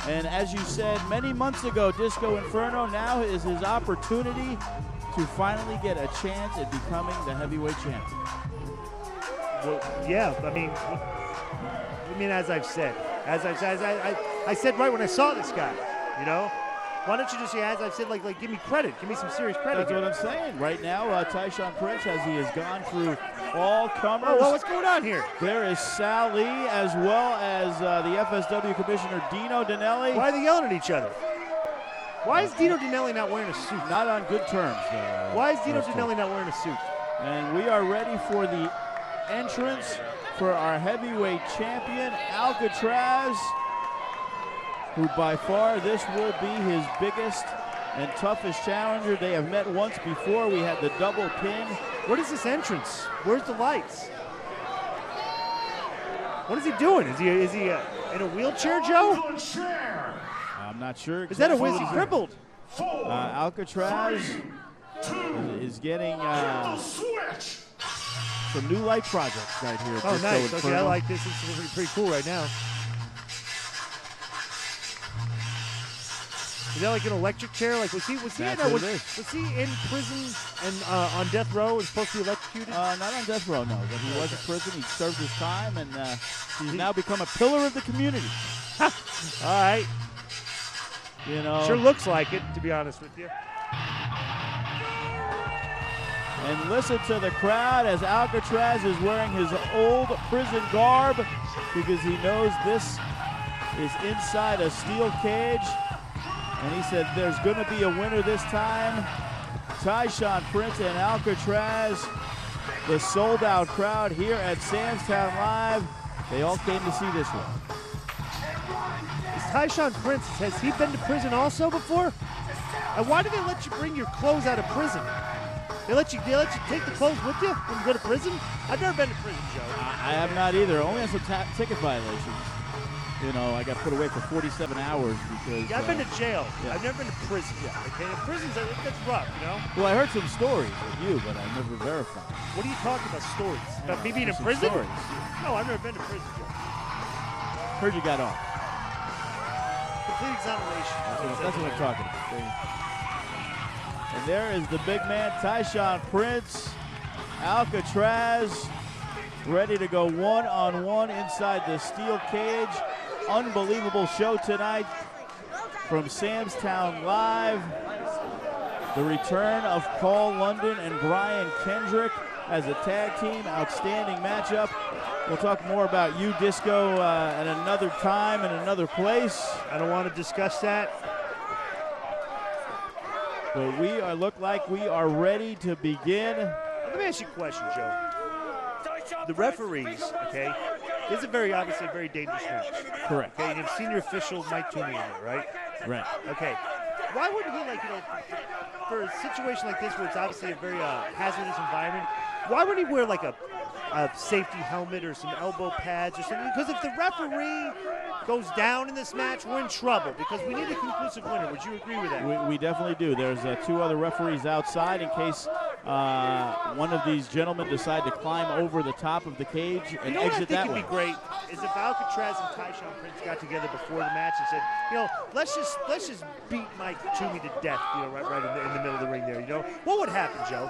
And as you said many months ago, Disco Inferno, now is his opportunity to finally get a chance at becoming the heavyweight champion. Well, yeah, I mean, as I said right when I saw this guy, you know? Why don't you just say, as I've said, like give me credit. Give me some serious credit. That's what I'm saying. Right now, Tyshaun Prince, as he has gone through all comers. Oh, well, what's going on here? There is Sal Lee, as well as the FSW Commissioner Dino Dinelli. Why are they yelling at each other? Why is Dino Dinelli not wearing a suit? Not on good terms. Why is Dino Dinelli not wearing a suit? And we are ready for the entrance for our heavyweight champion, Alkatrazz, who by far this will be his biggest and toughest challenger. They have met once before. We had the double pin. What is this entrance? Where's the lights? What is he doing? Is he in a wheelchair, Joe? I'm not sure. Is that a is he crippled? Alkatrazz is getting some new light projects right here. Oh, nice. Okay, I like this. This is pretty cool right now. Is that like an electric chair? Like was he in prison and on death row and supposed to be electrocuted? Not on death row, no. But he was in prison. He served his time, and he's now become a pillar of the community. All right. You know, sure looks like it, to be honest with you. And listen to the crowd as Alkatrazz is wearing his old prison garb because he knows this is inside a steel cage. And he said there's going to be a winner this time. Tyshaun Prince and Alkatrazz, the sold-out crowd here at Samstown Live. They all came to see this one. Is Tyshaun Prince, has he been to prison also before? And why do they let you bring your clothes out of prison? They let you take the clothes with you when you go to prison? I've never been to prison, Joe. I have not either. Only on some ticket violations. You know, I got put away for 47 hours because... Yeah, I've been to jail. Yeah. I've never been to prison. Yeah. Okay, and prisons, that's rough, you know? Well, I heard some stories with you, but I never verified. What are you talking about, stories? About me being in prison? Stories. No, I've never been to prison, Joe. Heard you got off. Complete exoneration. That's what I'm talking about. And there is the big man, Tyshaun Prince, Alkatrazz, ready to go one-on-one inside the steel cage. Unbelievable show tonight from Samstown Live. The return of Paul London and Brian Kendrick as a tag team. Outstanding matchup. We'll talk more about you, Disco, at another time and another place. I don't want to discuss that. But we look like we are ready to begin. Let me ask you a question, Joe. The referees, okay, this is obviously a very dangerous match. Correct. Okay, and senior officials might tune in there, right? Right. Okay. Why wouldn't he, for a situation like this where it's obviously a very hazardous environment, why wouldn't he wear like a safety helmet or some elbow pads or something? Because if the referee goes down in this match, we're in trouble because we need a conclusive winner. Would you agree with that? We definitely do. There's two other referees outside in case one of these gentlemen decide to climb over the top of the cage and exit that way. What I think would be great is if Alkatrazz and Tyshaun Prince got together before the match and said, you know, let's just beat Mike Toomey to death, you know, right in the middle of the ring there, you know. What would happen, Joe?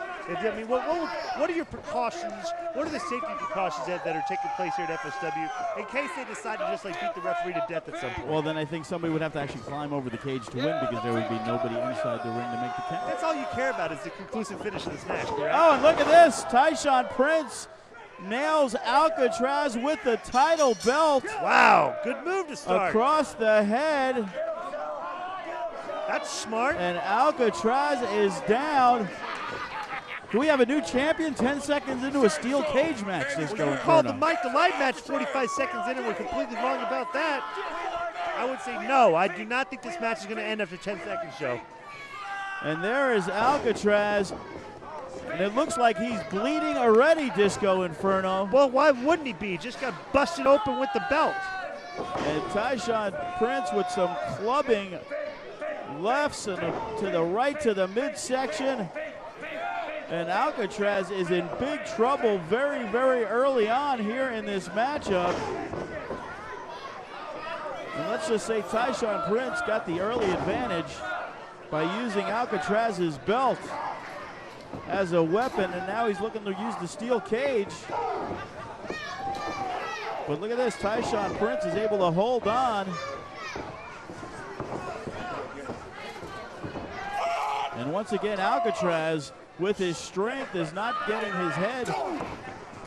What are your precautions? What are the safety precautions that are taking place here at FSW in case they decide to just beat the referee to death at some point? Well, then I think somebody would have to actually climb over the cage to win because there would be nobody inside the ring to make the count. That's all you care about is the conclusive finish of this match, correct? Oh, and look at this. Tyshaun Prince nails Alkatrazz with the title belt. Wow, good move to start. Across the head. That's smart. And Alkatrazz is down. Do we have a new champion 10 seconds into a steel cage match? This well, you called the Mike the Light match 45 seconds in and we're completely wrong about that. I would say no. I do not think this match is going to end after 10 seconds, Joe. And there is Alkatrazz. And it looks like he's bleeding already, Disco Inferno. Well, why wouldn't he be? He just got busted open with the belt. And Tyshaun Prince with some clubbing lefts and to the right to the midsection. And Alkatrazz is in big trouble very, very early on here in this matchup. And let's just say Tyshaun Prince got the early advantage by using Alkatrazz's belt as a weapon, and now he's looking to use the steel cage. But look at this, Tyshaun Prince is able to hold on. And once again, Alkatrazz, with his strength, is not getting his head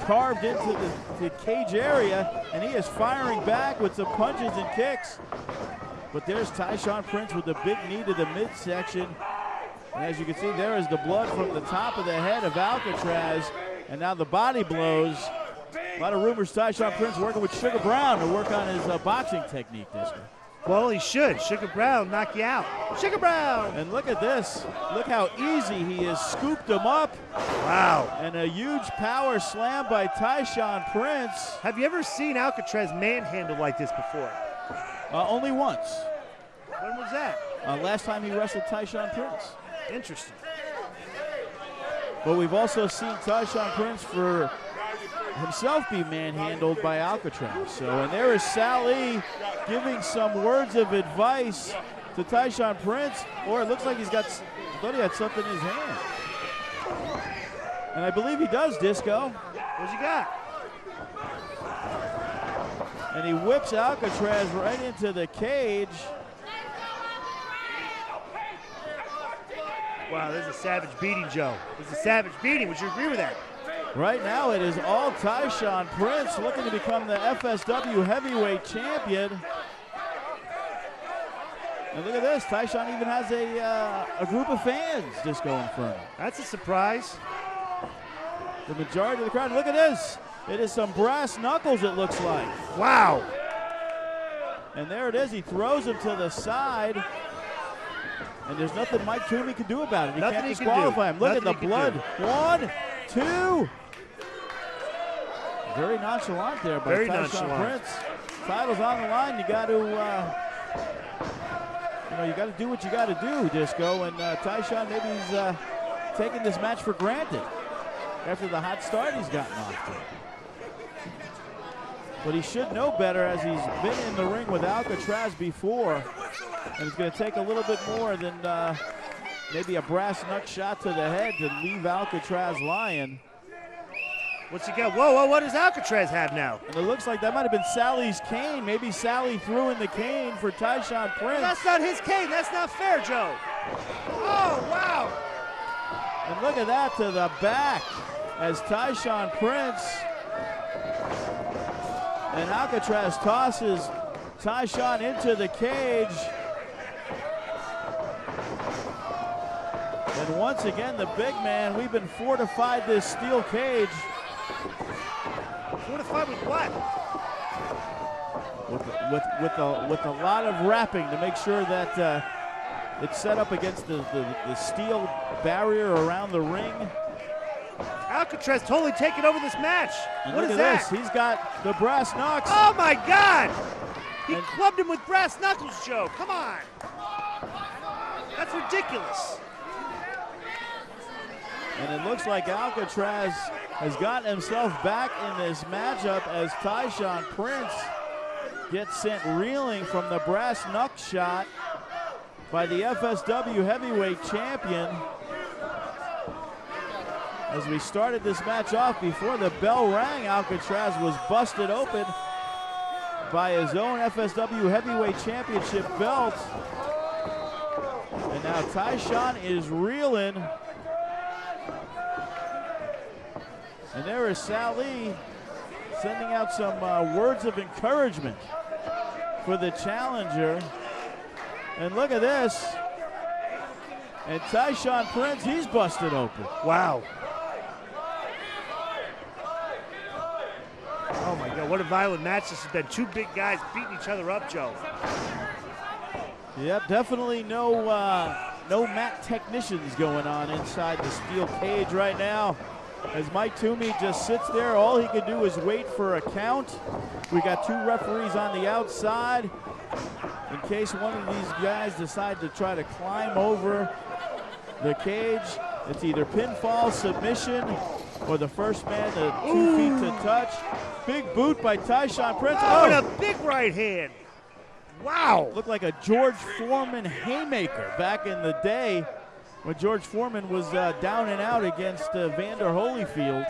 carved into the cage area, and he is firing back with some punches and kicks. But there's Tyshaun Prince with the big knee to the midsection. And as you can see, there is the blood from the top of the head of Alkatrazz, and now the body blows. A lot of rumors Tyshaun Prince working with Sugar Brown to work on his boxing technique this year. Well, he should. Sugar Brown knock you out. Sugar Brown! And look at this. Look how easy he has scooped him up. Wow. And a huge power slam by Tyshaun Prince. Have you ever seen Alkatrazz manhandled like this before? Only once. When was that? Last time he wrestled Tyshaun Prince. Interesting. But we've also seen Tyshaun Prince for himself be manhandled by Alkatrazz. So, and there is Sally giving some words of advice to Tyshaun Prince, or it looks like I thought he had something in his hand. And I believe he does, Disco. What's he got? And he whips Alkatrazz right into the cage. Wow, this is a savage beating, Joe. This is a savage beating. Would you agree with that? Right now it is all Tyshaun Prince looking to become the FSW heavyweight champion. And look at this, Tyshaun even has a group of fans just going for him. That's a surprise. The majority of the crowd, look at this. It is some brass knuckles, it looks like. Wow. And there it is, he throws him to the side. And there's nothing Mike Toomey can do about it. He can't disqualify him. Look at the blood. 1, 2. Very nonchalant there by Tyshaun Prince. Title's on the line. You got to, you got to do what you got to do, Disco. And Tyshaun, maybe he's taking this match for granted after the hot start he's gotten off to. But he should know better, as he's been in the ring with Alkatrazz before. And it's going to take a little bit more than maybe a brass knuck shot to the head to leave Alkatrazz lying. What's he got? Whoa, what does Alkatrazz have now? And it looks like that might have been Sally's cane. Maybe Sally threw in the cane for Tyshaun Prince. That's not his cane. That's not fair, Joe. Oh, wow. And look at that to the back as Tyshaun Prince and Alkatrazz tosses Tyshaun into the cage. And once again, the big man, we've been fortified this steel cage. Fortified with what? With a lot of wrapping to make sure that it's set up against the steel barrier around the ring. Alkatrazz totally taking over this match. And what look is at that? this. He's got the brass knucks. Oh my God! He clubbed him with brass knuckles, Joe. Come on. That's ridiculous. And it looks like Alkatrazz has gotten himself back in this matchup as Tyshaun Prince gets sent reeling from the brass knuck shot by the FSW heavyweight champion. As we started this match off, before the bell rang, Alkatrazz was busted open by his own FSW heavyweight championship belt. And now Tyshaun is reeling. And there is Sally sending out some words of encouragement for the challenger. And look at this. And Tyshaun Prince, he's busted open. Wow. Oh my God, what a violent match this has been. Two big guys beating each other up, Joe. Yep, definitely no mat technicians going on inside the steel cage right now. As Mike Toomey just sits there, all he can do is wait for a count. We got two referees on the outside in case one of these guys decide to try to climb over the cage. It's either pinfall, submission, or the first man to 2 feet to touch. Big boot by Tyshaun Prince. Oh, and a big right hand. Wow. Looked like a George Foreman haymaker back in the day when George Foreman was down and out against Vander Holyfield.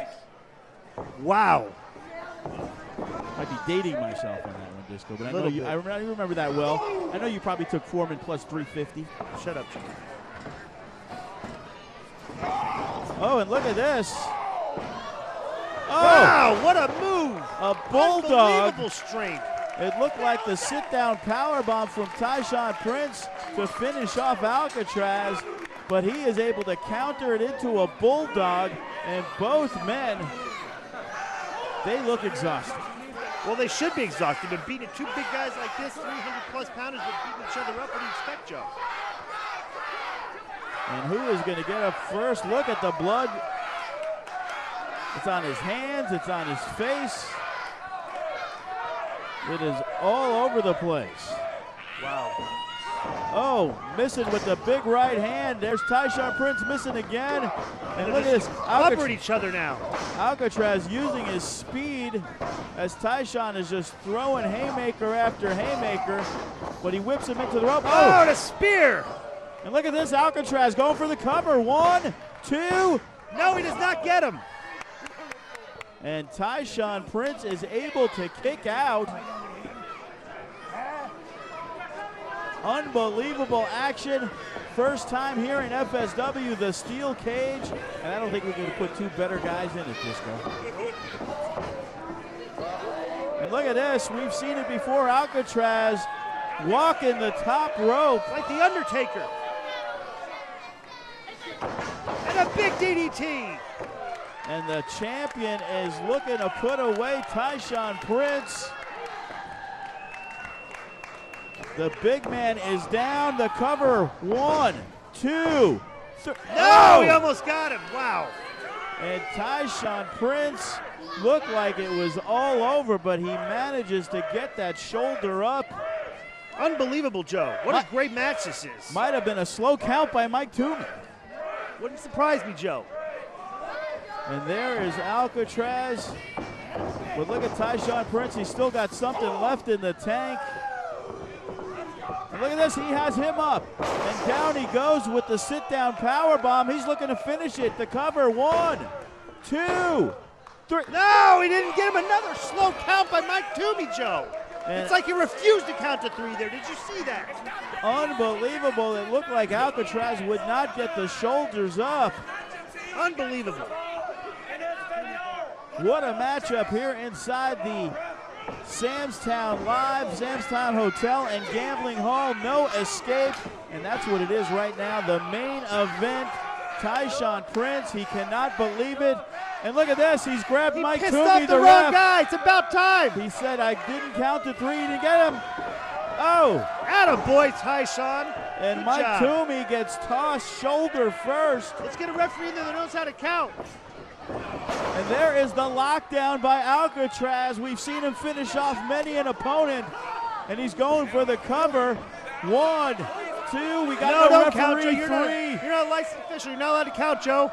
Wow. Might be dating myself on that one, Disco, but I know you. I remember that well. I know you probably took Foreman plus 350. Shut up, Jim. Oh, and look at this. Oh, wow, what a move. A bulldog. Unbelievable strength. It looked like the sit-down powerbomb from Tyshaun Prince to finish off Alkatrazz, but he is able to counter it into a bulldog, and both men, they look exhausted. Well, they should be exhausted. They've been beating two big guys like this, 300-plus pounders, that beating each other up. What do you expect, Joe? And who is going to get a first look at the blood? It's on his hands. It's on his face. It is all over the place. Wow. Oh, missing with the big right hand. There's Tyshaun Prince missing again. And look at this. Covering each other now. Alkatrazz using his speed as Tyshaun is just throwing haymaker after haymaker, but he whips him into the rope. Oh, and a spear. And look at this, Alkatrazz going for the cover. 1, 2. No, he does not get him. And Tyshaun Prince is able to kick out. Unbelievable action. First time here in FSW, the steel cage. And I don't think we can put two better guys in it, Disco. And look at this. We've seen it before. Alkatrazz walking the top rope. Like the Undertaker. And a big DDT. And the champion is looking to put away Tyshaun Prince. The big man is down. The cover. 1, 2, 3. No, he almost got him. Wow. And Tyshaun Prince looked like it was all over, but he manages to get that shoulder up. Unbelievable, Joe. What a great match this is. Might have been a slow count by Mike Toomey. Wouldn't surprise me, Joe. And there is Alkatrazz. But look at Tyshaun Prince. He's still got something left in the tank. And look at this. He has him up. And down he goes with the sit-down powerbomb. He's looking to finish it. The cover. 1, 2, 3. No, he didn't get him. Another slow count by Mike Toomey, Joe. And it's like he refused to count to 3 there. Did you see that? Unbelievable. It looked like Alkatrazz would not get the shoulders up. Unbelievable. What a matchup here inside the Samstown Live, Samstown Hotel and Gambling Hall. No escape, and that's what it is right now. The main event, Tyshaun Prince. He cannot believe it. And look at this. He's grabbed Mike Toomey, the ref. The wrong guy. It's about time. He said, I didn't count to 3 to get him. Oh. Attaboy, Tyshaun. And Good Mike job. Toomey gets tossed shoulder first. Let's get a referee in there that knows how to count. And there is the lockdown by Alkatrazz. We've seen him finish off many an opponent. And he's going for the cover. 1, 2. We got no don't count, Joe. referee. You're 3. not a licensed official. You're not allowed to count, Joe.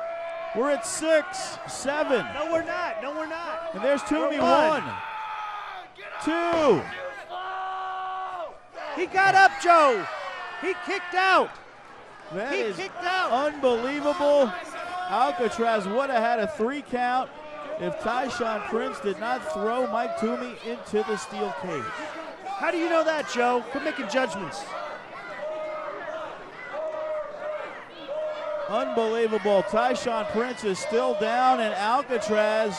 We're at 6, 7. No, we're not. No, we're not. And there's Toomey. We're 1, 2. He got up, Joe. He kicked out. That He is kicked out. unbelievable. Alkatrazz would have had a 3 count if Tyshaun Prince did not throw Mike Toomey into the steel cage. How do you know that, Joe? Quit making judgments. Unbelievable. Tyshaun Prince is still down, and Alkatrazz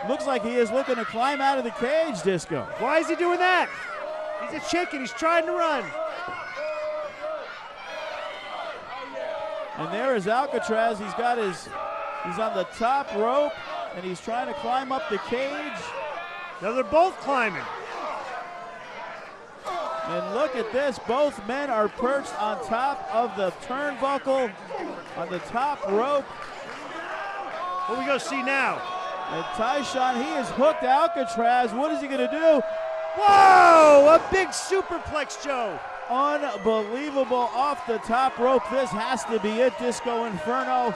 looks like he is looking to climb out of the cage, Disco. Why is he doing that? He's a chicken. He's trying to run. And there is Alkatrazz. He's on the top rope, and he's trying to climb up the cage. Now they're both climbing. And look at this. Both men are perched on top of the turnbuckle on the top rope. What are we going to see now? And Tyshaun, he has hooked Alkatrazz. What is he going to do? Whoa! A big superplex, Joe. Unbelievable off the top rope. This has to be it, Disco Inferno.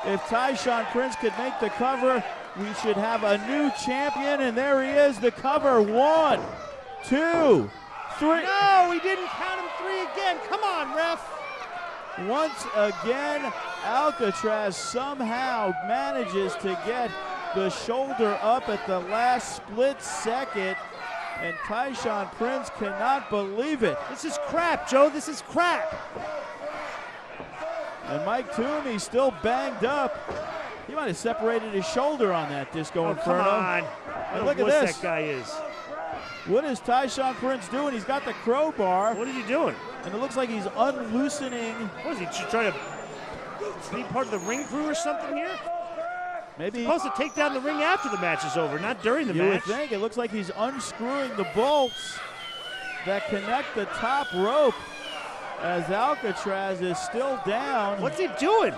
If Tyshaun Prince could make the cover, we should have a new champion. And there he is, the cover. 1, 2, 3. No, he didn't count him 3 again. Come on, ref. Once again, Alkatrazz somehow manages to get the shoulder up at the last split second, and Tyshaun Prince cannot believe it. This is crap, Joe. This is crap. And Mike Toomey's still banged up. He might have separated his shoulder on that Disco Inferno. Come on. And look at this. That guy is. What is Tyshaun Prince doing? He's got the crowbar. What is he doing? And it looks like he's unloosening. What is he trying to be part of the ring crew or something here? Maybe he's supposed to take down the ring after the match is over, not during the match. You would think. It looks like he's unscrewing the bolts that connect the top rope as Alkatrazz is still down. What's he doing?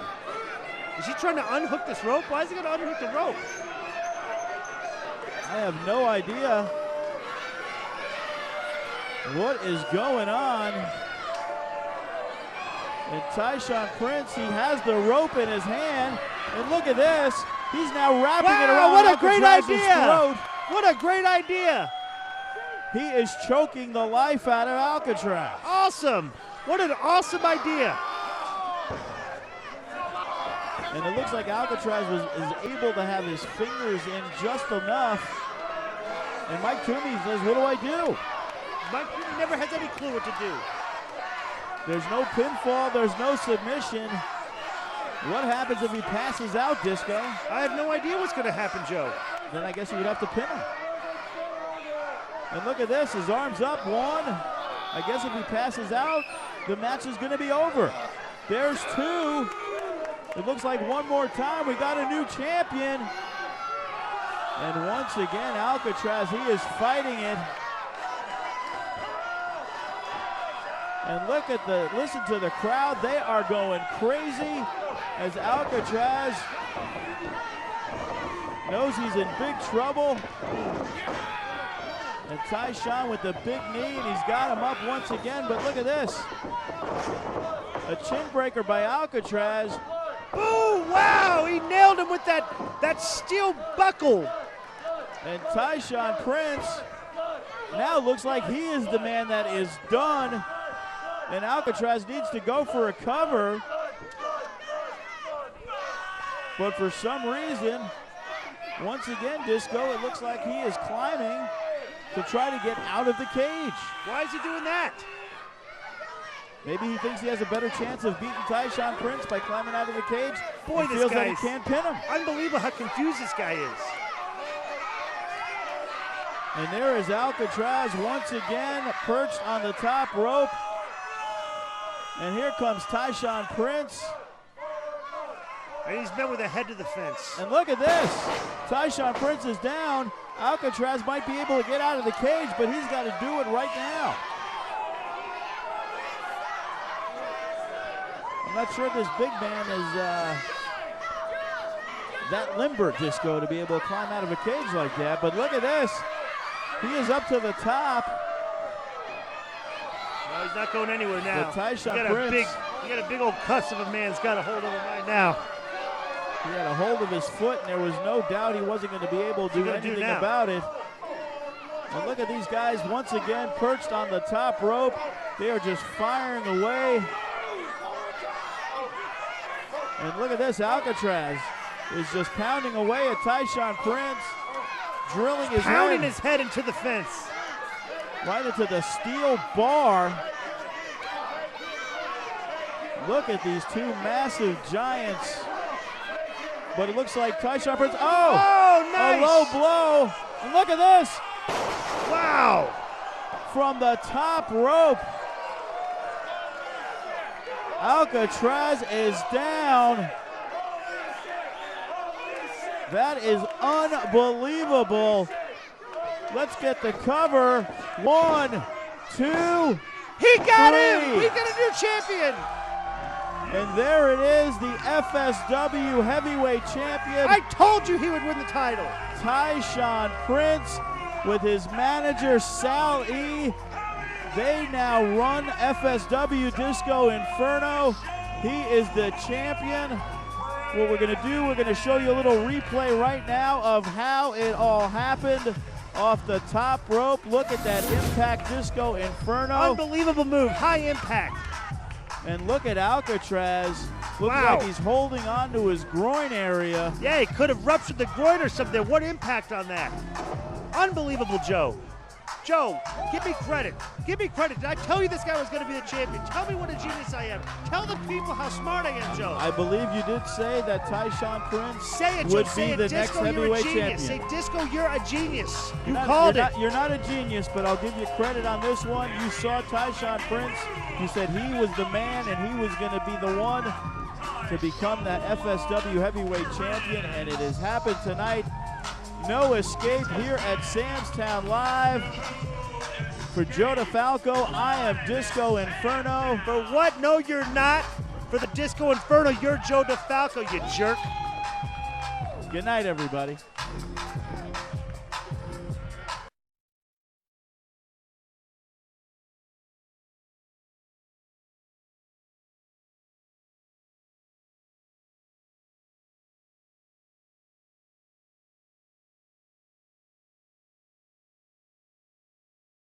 Is he trying to unhook this rope? Why is he going to unhook the rope? I have no idea what is going on. And Tyshaun Prince, he has the rope in his hand. And look at this. He's now wrapping it around what a great idea. throat. What a great idea. He is choking the life out of Alkatrazz. Awesome. What an awesome idea. And it looks like Alkatrazz is able to have his fingers in just enough. And Mike Toomey says, what do I do? Mike Toomey never has any clue what to do. There's no pinfall, there's no submission. What happens if he passes out, Disco? I have no idea what's going to happen, Joe. Then I guess you would have to pin him. And look at this, his arm's up, 1. I guess if he passes out, the match is going to be over. There's 2. It looks like one more time, we got a new champion. And once again, Alkatrazz, he is fighting it. And listen to the crowd. They are going crazy as Alkatrazz knows he's in big trouble. And Tyshaun with the big knee, and he's got him up once again. But look at this. A chin breaker by Alkatrazz. Oh, wow, he nailed him with that steel buckle. And Tyshaun Prince now looks like he is the man that is done. And Alkatrazz needs to go for a cover. But for some reason, once again, Disco, it looks like he is climbing to try to get out of the cage. Why is he doing that? Maybe he thinks he has a better chance of beating Tyshaun Prince by climbing out of the cage. Boy, he this feels guy that he can't pin him. Unbelievable how confused this guy is. And there is Alkatrazz once again perched on the top rope. And here comes Tyshaun Prince. And he's met with a head to the fence. And look at this. Tyshaun Prince is down. Alkatrazz might be able to get out of the cage, but he's got to do it right now. I'm not sure this big man is that limber, Disco, to be able to climb out of a cage like that. But look at this. He is up to the top. No, he's not going anywhere now. Tyshaun Prince. You got a big old cuss of a man's got a hold of him right now. He had a hold of his foot, and there was no doubt he wasn't going to be able to do anything about it. And look at these guys once again perched on the top rope. They are just firing away. And look at this, Alkatrazz is just pounding away at Tyshaun Prince, drilling his pounding his head into the fence. Right into the steel bar. Look at these two massive giants. But it looks like Tyshaun Prince, nice. A low blow. And look at this. Wow. From the top rope. Alkatrazz is down. That is unbelievable. Let's get the cover. 1, 2, He got 3. him. We got a new champion. And there it is, the FSW heavyweight champion. I told you he would win the title. Tyshaun Prince with his manager, Sal E. They now run FSW Disco Inferno. He is the champion. What we're going to do, we're going to show you a little replay right now of how it all happened. off the top rope. Look at that impact disco inferno. Unbelievable move, high impact. And look at Alkatrazz. Looks Wow. like he's holding on to his groin area. Yeah, he could have ruptured the groin or something. What impact on that? Unbelievable, Joe. Joe, give me credit. Give me credit. Did I tell you this guy was going to be the champion? Tell me what a genius I am. Tell the people how smart I am, Joe. I believe you did say that Tyshaun Prince Say it, Joe. would Say be it. the Disco, next you're a heavyweight genius. champion. Say, Disco, you're a genius. You Not- called you're it. not- You're not a genius, but I'll give you credit on this one. You saw Tyshaun Prince. You said he was the man and he was going to be the one to become that FSW heavyweight champion, and it has happened tonight. No escape here at Samstown Live. For Joe DeFalco, I am Disco Inferno. For what? No, you're not. For the Disco Inferno, you're Joe DeFalco, you jerk. Good night, everybody.